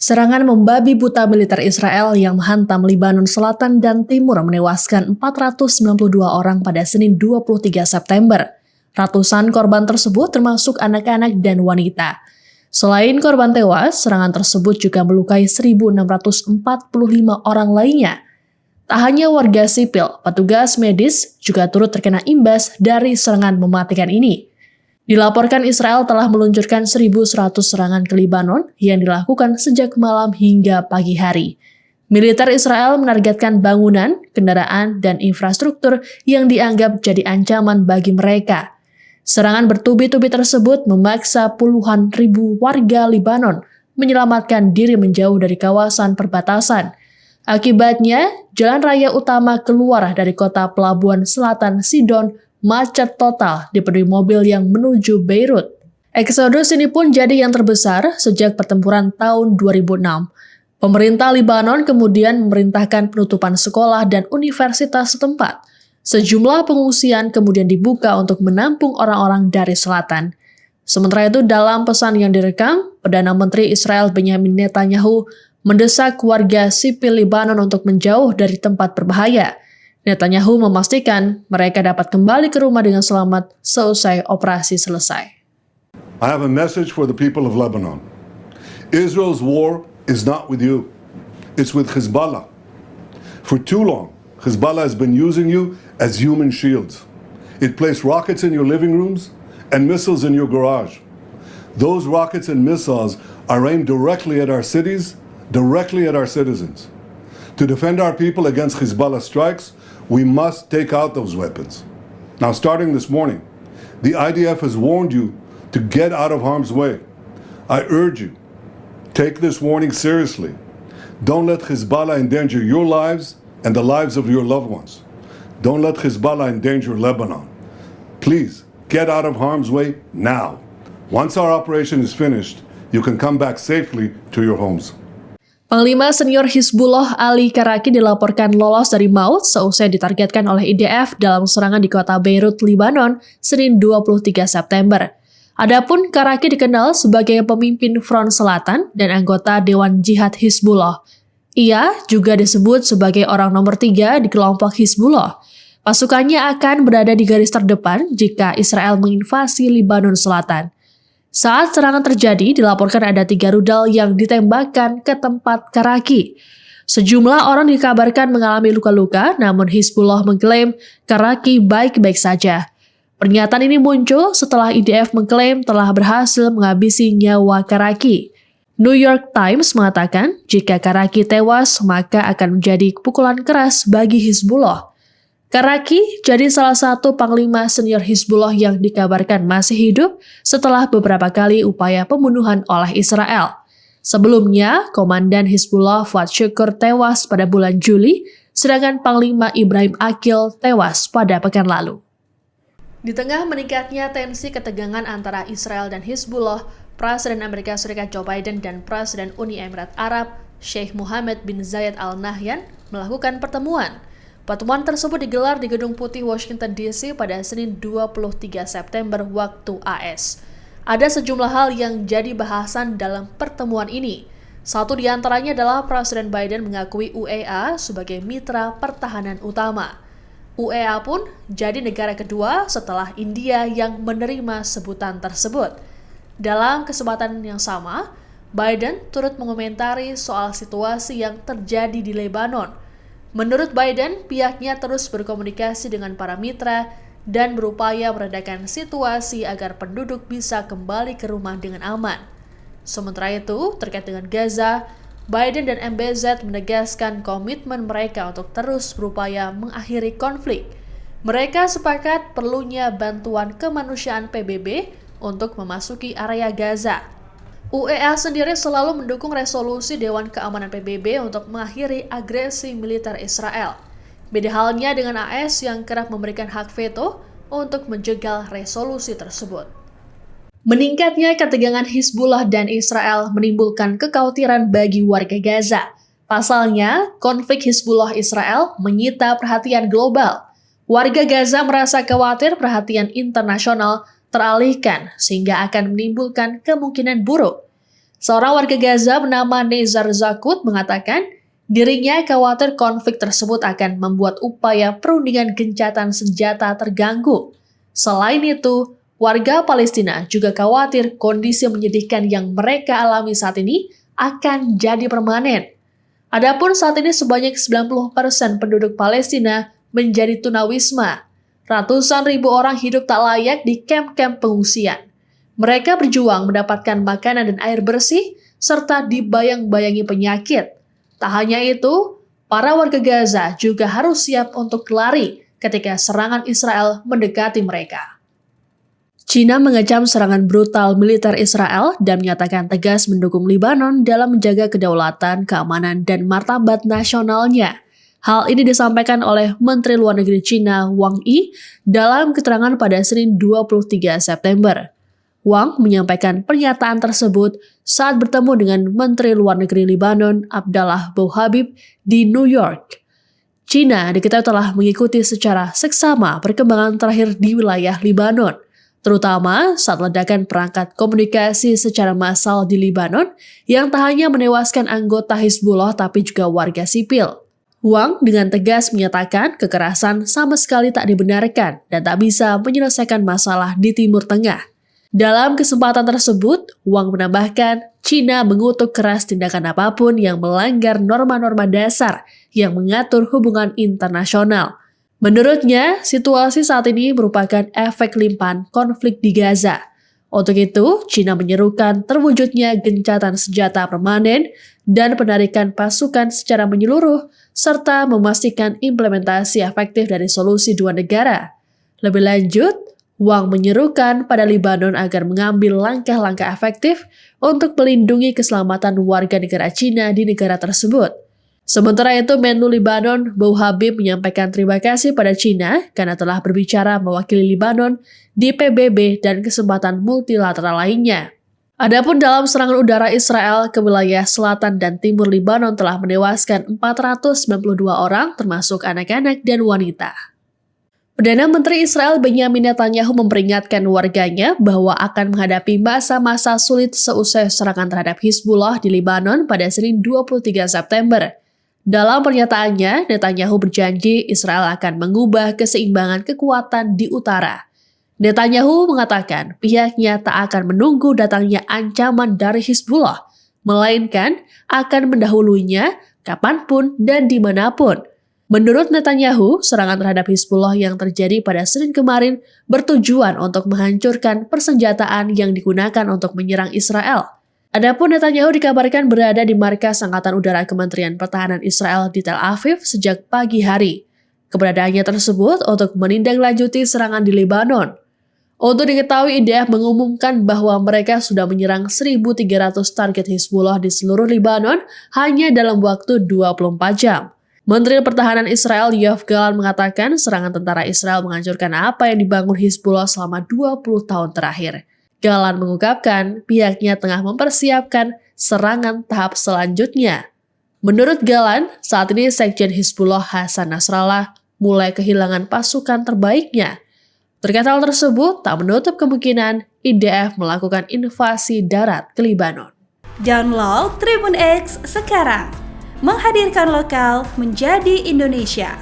Serangan membabi buta militer Israel yang menghantam Lebanon Selatan dan Timur menewaskan 492 orang pada Senin 23 September. Ratusan korban tersebut termasuk anak-anak dan wanita. Selain korban tewas, serangan tersebut juga melukai 1.645 orang lainnya. Tak hanya warga sipil, petugas medis juga turut terkena imbas dari serangan mematikan ini. Dilaporkan Israel telah meluncurkan 1.100 serangan ke Lebanon yang dilakukan sejak malam hingga pagi hari. Militer Israel menargetkan bangunan, kendaraan, dan infrastruktur yang dianggap jadi ancaman bagi mereka. Serangan bertubi-tubi tersebut memaksa puluhan ribu warga Lebanon menyelamatkan diri menjauh dari kawasan perbatasan. Akibatnya, jalan raya utama keluar dari kota pelabuhan selatan Sidon macet total dipenuhi mobil yang menuju Beirut. Eksodus ini pun jadi yang terbesar sejak pertempuran tahun 2006. Pemerintah Lebanon kemudian memerintahkan penutupan sekolah dan universitas setempat. Sejumlah pengungsian kemudian dibuka untuk menampung orang-orang dari selatan. Sementara itu, dalam pesan yang direkam, Perdana Menteri Israel Benyamin Netanyahu mendesak warga sipil Lebanon untuk menjauh dari tempat berbahaya. Netanyahu memastikan mereka dapat kembali ke rumah dengan selamat seusai operasi selesai. I have a message for the people of Lebanon. Israel's war is not with you. It's with Hezbollah. For too long, Hezbollah has been using you as human shields. It placed rockets in your living rooms and missiles in your garage. Those rockets and missiles are aimed directly at our cities, directly at our citizens. To defend our people against Hezbollah strikes, we must take out those weapons. Now, starting this morning, the IDF has warned you to get out of harm's way. I urge you, take this warning seriously. Don't let Hezbollah endanger your lives and the lives of your loved ones. Don't let Hezbollah endanger Lebanon. Please, get out of harm's way now. Once our operation is finished, you can come back safely to your homes. Panglima senior Hizbullah Ali Karaki dilaporkan lolos dari maut seusai ditargetkan oleh IDF dalam serangan di kota Beirut, Lebanon, Senin 23 September. Adapun Karaki dikenal sebagai pemimpin Front Selatan dan anggota Dewan Jihad Hizbullah. Ia juga disebut sebagai orang nomor 3 di kelompok Hizbullah. Pasukannya akan berada di garis terdepan jika Israel menginvasi Lebanon Selatan. Saat serangan terjadi, dilaporkan ada 3 rudal yang ditembakkan ke tempat Karaki. Sejumlah orang dikabarkan mengalami luka-luka, namun Hizbullah mengklaim Karaki baik-baik saja. Pernyataan ini muncul setelah IDF mengklaim telah berhasil menghabisi nyawa Karaki. New York Times mengatakan jika Karaki tewas, maka akan menjadi pukulan keras bagi Hizbullah. Karaki jadi salah satu panglima senior Hizbullah yang dikabarkan masih hidup setelah beberapa kali upaya pembunuhan oleh Israel. Sebelumnya, Komandan Hizbullah Fuad Shukr tewas pada bulan Juli, sedangkan Panglima Ibrahim Aqil tewas pada pekan lalu. Di tengah meningkatnya tensi ketegangan antara Israel dan Hizbullah, Presiden Amerika Serikat Joe Biden dan Presiden Uni Emirat Arab Sheikh Mohammed bin Zayed Al Nahyan melakukan pertemuan. Pertemuan tersebut digelar di Gedung Putih Washington DC pada Senin 23 September waktu AS. Ada sejumlah hal yang jadi bahasan dalam pertemuan ini. Satu di antaranya adalah Presiden Biden mengakui UEA sebagai mitra pertahanan utama. UEA pun jadi negara kedua setelah India yang menerima sebutan tersebut. Dalam kesempatan yang sama, Biden turut mengomentari soal situasi yang terjadi di Lebanon. Menurut Biden, pihaknya terus berkomunikasi dengan para mitra dan berupaya meredakan situasi agar penduduk bisa kembali ke rumah dengan aman. Sementara itu, terkait dengan Gaza, Biden dan MBZ menegaskan komitmen mereka untuk terus berupaya mengakhiri konflik. Mereka sepakat perlunya bantuan kemanusiaan PBB untuk memasuki area Gaza. UEA sendiri selalu mendukung resolusi Dewan Keamanan PBB untuk mengakhiri agresi militer Israel. Beda halnya dengan AS yang kerap memberikan hak veto untuk menjegal resolusi tersebut. Meningkatnya ketegangan Hizbullah dan Israel menimbulkan kekhawatiran bagi warga Gaza. Pasalnya, konflik Hizbullah-Israel menyita perhatian global. Warga Gaza merasa khawatir perhatian internasional teralihkan sehingga akan menimbulkan kemungkinan buruk. Seorang warga Gaza bernama Nezar Zakut mengatakan dirinya khawatir konflik tersebut akan membuat upaya perundingan gencatan senjata terganggu. Selain itu, warga Palestina juga khawatir kondisi menyedihkan yang mereka alami saat ini akan jadi permanen. Adapun saat ini sebanyak 90% penduduk Palestina menjadi tunawisma. Ratusan ribu orang hidup tak layak di kamp-kamp pengungsian. Mereka berjuang mendapatkan makanan dan air bersih, serta dibayang-bayangi penyakit. Tak hanya itu, para warga Gaza juga harus siap untuk lari ketika serangan Israel mendekati mereka. China mengecam serangan brutal militer Israel dan menyatakan tegas mendukung Lebanon dalam menjaga kedaulatan, keamanan, dan martabat nasionalnya. Hal ini disampaikan oleh Menteri Luar Negeri China Wang Yi dalam keterangan pada Senin 23 September. Wang menyampaikan pernyataan tersebut saat bertemu dengan Menteri Luar Negeri Lebanon Abdallah Bouhabib di New York. China diketahui telah mengikuti secara seksama perkembangan terakhir di wilayah Lebanon, terutama saat ledakan perangkat komunikasi secara massal di Lebanon yang tak hanya menewaskan anggota Hizbullah tapi juga warga sipil. Wang dengan tegas menyatakan kekerasan sama sekali tak dibenarkan dan tak bisa menyelesaikan masalah di Timur Tengah. Dalam kesempatan tersebut, Wang menambahkan China mengutuk keras tindakan apapun yang melanggar norma-norma dasar yang mengatur hubungan internasional. Menurutnya, situasi saat ini merupakan efek limpahan konflik di Gaza. Untuk itu, China menyerukan terwujudnya gencatan senjata permanen dan penarikan pasukan secara menyeluruh, serta memastikan implementasi efektif dari solusi dua negara. Lebih lanjut, Wang menyerukan pada Lebanon agar mengambil langkah-langkah efektif untuk melindungi keselamatan warga negara China di negara tersebut. Sementara itu, Menlu Lebanon, Bouhabib menyampaikan terima kasih pada China karena telah berbicara mewakili Lebanon di PBB dan kesempatan multilateral lainnya. Adapun dalam serangan udara Israel ke wilayah selatan dan timur Lebanon telah menewaskan 492 orang termasuk anak-anak dan wanita. Perdana Menteri Israel Benyamin Netanyahu memperingatkan warganya bahwa akan menghadapi masa-masa sulit seusai serangan terhadap Hizbullah di Lebanon pada Senin 23 September. Dalam pernyataannya, Netanyahu berjanji Israel akan mengubah keseimbangan kekuatan di utara. Netanyahu mengatakan pihaknya tak akan menunggu datangnya ancaman dari Hizbullah, melainkan akan mendahulunya kapanpun dan dimanapun. Menurut Netanyahu, serangan terhadap Hizbullah yang terjadi pada Senin kemarin bertujuan untuk menghancurkan persenjataan yang digunakan untuk menyerang Israel. Adapun Netanyahu dikabarkan berada di markas Angkatan Udara Kementerian Pertahanan Israel di Tel Aviv sejak pagi hari. Keberadaannya tersebut untuk menindaklanjuti serangan di Lebanon. Untuk diketahui, IDF mengumumkan bahwa mereka sudah menyerang 1.300 target Hizbullah di seluruh Lebanon hanya dalam waktu 24 jam. Menteri Pertahanan Israel Yoav Gallant mengatakan serangan tentara Israel menghancurkan apa yang dibangun Hizbullah selama 20 tahun terakhir. Gallant mengungkapkan pihaknya tengah mempersiapkan serangan tahap selanjutnya. Menurut Gallant, saat ini Sekjen Hizbullah Hasan Nasrallah mulai kehilangan pasukan terbaiknya. Terkait hal tersebut, tak menutup kemungkinan IDF melakukan invasi darat ke Lebanon. Download Tribun X sekarang, menghadirkan lokal menjadi Indonesia.